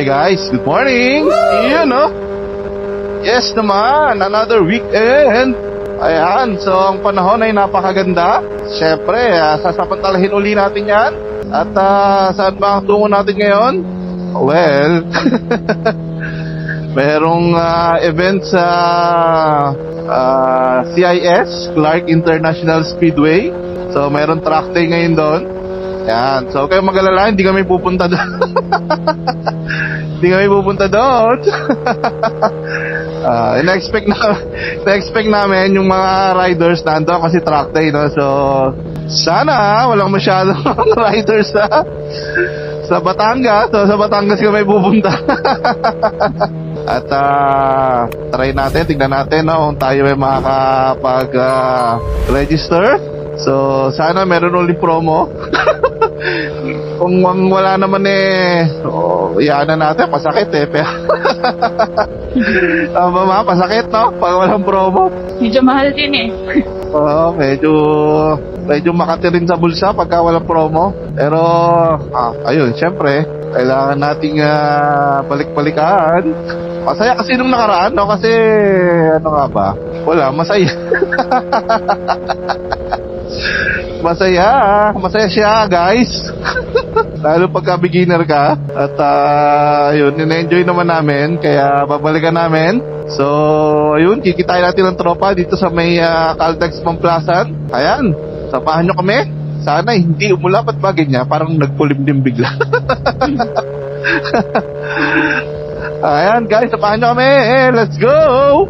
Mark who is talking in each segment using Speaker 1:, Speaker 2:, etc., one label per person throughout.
Speaker 1: Hi guys, good morning! You know? Yes naman, another weekend! Ayan, so ang panahon ay napakaganda. Siyempre, sasapantalahin uli natin yan. At saan ba ang tungo natin ngayon? Well, merong event sa CIS, Clark International Speedway. So meron track day ngayon doon. Yan, so kayo mag-alala, hindi kami pupunta doon. Hindi kami pupunta doon. Na-expect namin yung mga riders nando kasi track day, no? So sana walang masyadong riders sa Batangas. So sa Batangas kami pupunta. At try natin, tignan natin, no, kung tayo ay makakapag-register. So sana meron ulit promo. Kung wala naman iyan na natin, pasakit Tama ma, pasakit, no? Pag walang promo.
Speaker 2: Medyo mahal din
Speaker 1: Oo, medyo makati rin sa bulsa pagka walang promo. Pero ayun, syempre kailangan nating balik-balikan. Masaya kasi nung nakaraan, no? Kasi ano nga ba? Wala, masaya. Masaya siya, guys. Lalo pagka beginner ka. At ayun, in-enjoy naman namin, kaya babalikan namin. So ayun, kikitain natin ng tropa dito sa may Caltex Pamplasan. Ayan, samahan nyo kami. Sana hindi umulapad bagay niya, parang nagpulimlim bigla. Ayan guys, samahan nyo kami. Let's go!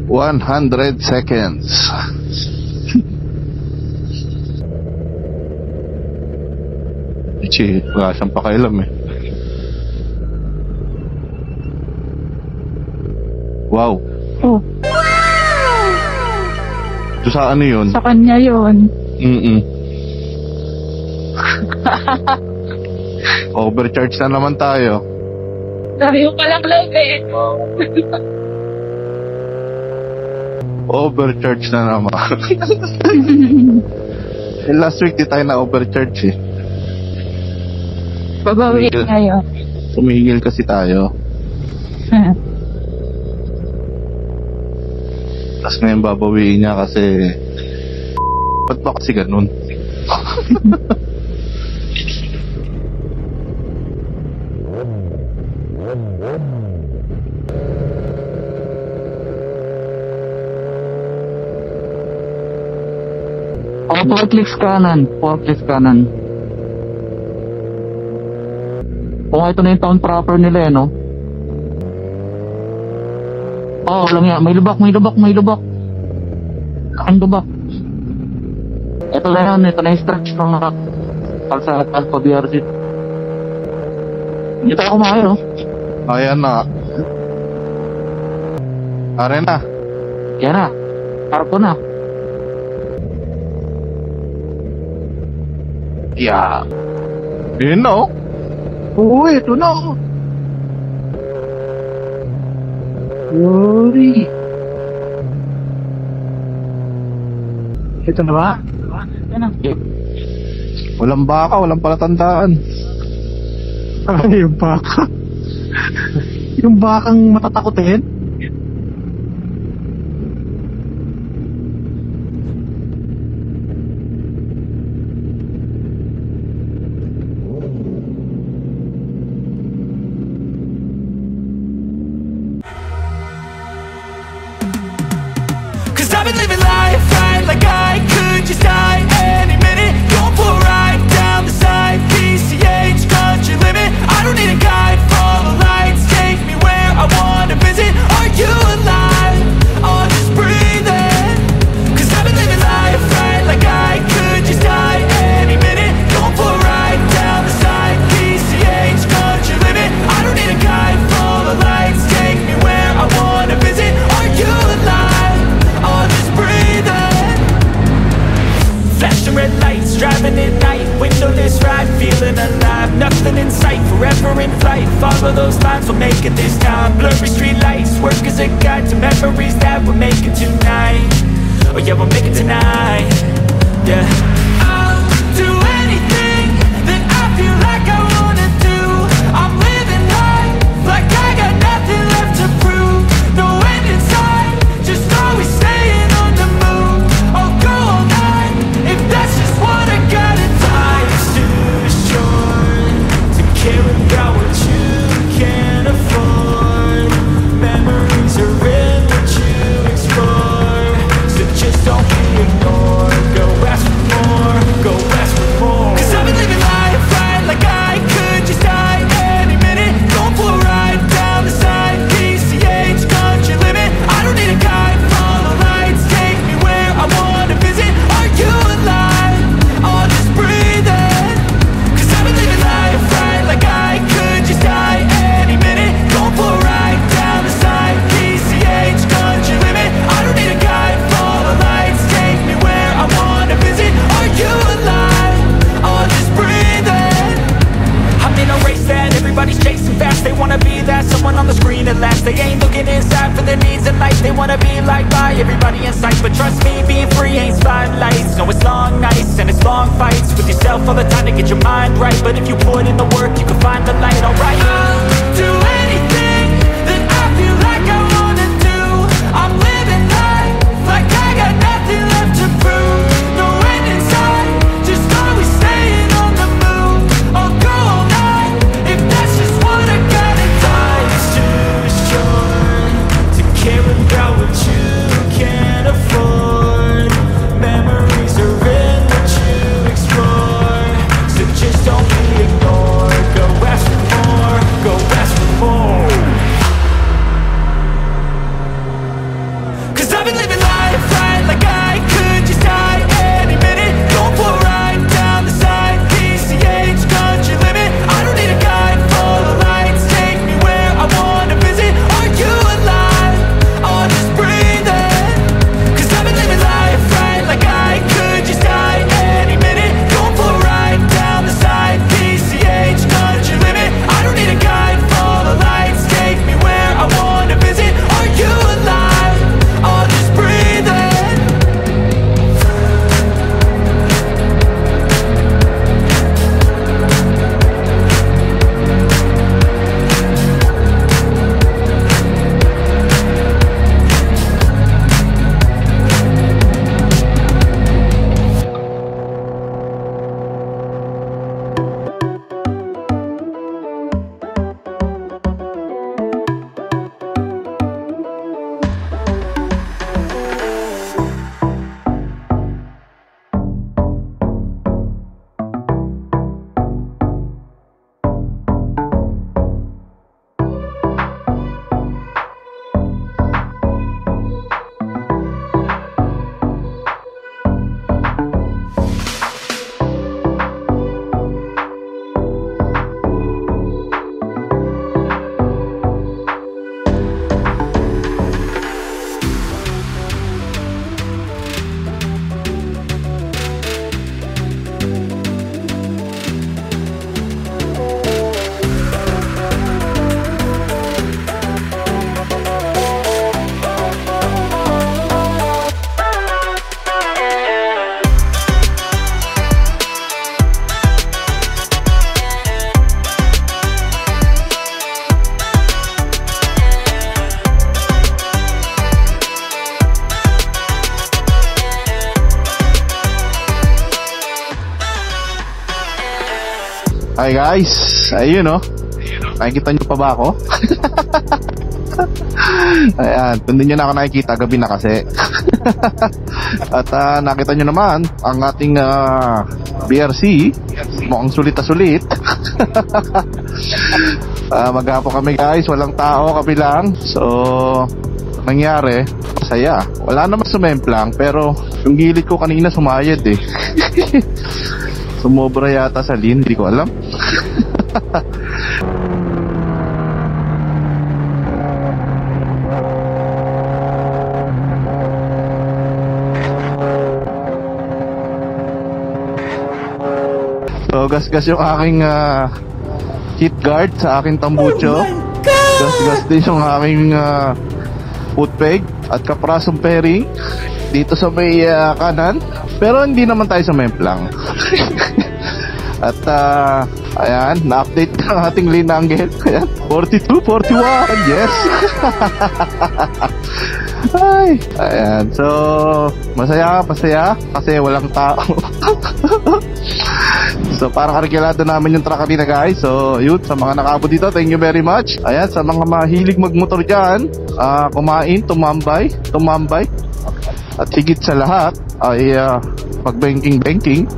Speaker 1: 100 seconds. Ichi, wala siyang pakailam Wow.
Speaker 2: Oh.
Speaker 1: So, sa ano yun?
Speaker 2: Sa kanya yun.
Speaker 1: Overcharge na naman tayo.
Speaker 2: Sabi ko palang love
Speaker 1: Overcharge na naman. Last week di tayo na overcharge
Speaker 2: Babawi ngayon.
Speaker 1: Tumigil kasi tayo. Tapos ngayon babawiin niya kasi ba't ba kasi ganun?
Speaker 3: Forklift kanan. Kung ito na yung town proper nila no? Oh, alam niya, may lubak. Aking lubak. Ito na yung stretch ng kalsada Alpha BRC. Hindi tayo kumain, no?
Speaker 1: Ayan na. Arena.
Speaker 3: Yan na. Parko na.
Speaker 1: Yeah. Yun no? Oo, ito na. Yuri. Ito na ba?
Speaker 2: Yan na.
Speaker 1: Walang baka, walang palatandaan.
Speaker 4: Ay, yung baka. Yung bakang matatakotin?
Speaker 5: I've been living life right like I could just die any minute. Going for a ride down the side, PCH country limit. I don't need a guide, follow lights, take me where I wanna visit. Are you alive? Or just breathing? Cause I've been living life right like I could just die any minute. Going for a ride down the side, PCH country limit. I don't need a guide, follow lights, take me where I wanna visit. Are you alive? Flashing red lights, driving at night, windowless ride, feeling alive. Nothing in sight, forever in flight. Follow those lines, we'll make it this time. Blurry street lights, work as a guide to memories that we're making tonight. Oh yeah, we'll make it tonight. Yeah. I'll do anything that I feel like I wanna do. They ain't looking inside for their needs in life. They wanna be liked by everybody in sight. But trust me, being free ain't spotlights. No, it's long nights and it's long fights with yourself all the time to get your mind right. But if you put in the work, you can find the light. Alright, I'll do anything that I feel like I wanna do. I'm living life like I got nothing left to prove. No end in sight, just always staying on the move. I'll go all night if that's just what I gotta do. Life's too short to care about what you can't afford. Memories are in what you explore, so just don't be ignored. Go ask for more, go ask for more. 'Cause I've been living life right like I could just die any minute. Going for a ride down the side, PCH country limit. I don't need a guide for the lights, take me where I wanna visit. Are you alive? Or just breathing? 'Cause I've been living life right like I could just die any minute. Going for a ride down the side, PCH country limit. I don't need a guide for the lights, take me where I wanna visit. Are you alive? Or just breathing?
Speaker 1: Hi guys, ayun oh. Nakikita nyo pa ba ako? Ayan, kung hindi nyo na ako nakikita, gabi na kasi. At nakita nyo naman ang ating BRC. Mukhang sulit na sulit. Maghapon kami guys, walang tao, kami lang. So, nangyari, masaya. Wala naman sumemplang, pero yung gilid ko kanina sumayad eh. Sumobra yata sa lean, hindi ko alam. So, gas-gas yung aking heat guard sa aking tambucho. Gas-gas din yung aking foot peg at kaprasong pairing dito sa may kanan. Pero hindi naman tayo sa memplang. At ayan, na-update ang ating lean angle. Ayan, 42, 41, yes. Ay, ayan, so masaya kasi walang tao. So parang arkilado namin yung truck kanina guys. So yun, sa mga nakaabot dito, thank you very much. Ayan, sa mga mahilig magmotor dyan, kumain, tumambay. At higit sa lahat ay pag-banking.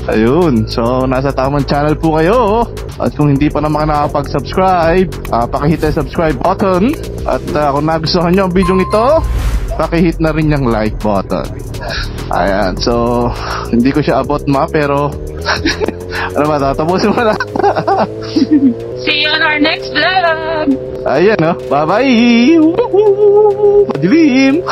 Speaker 1: Ayun, so nasa tamang channel po kayo. At kung hindi pa naman nakapag-subscribe, pakihit yung subscribe button. At kung nagustuhan nyo ang video ito, pakihit na rin yung like button. Ayan, so hindi ko siya abot pero ano ba, tatapusin mo na.
Speaker 2: See you on our next vlog!
Speaker 1: Ayan, bye bye. Madilim.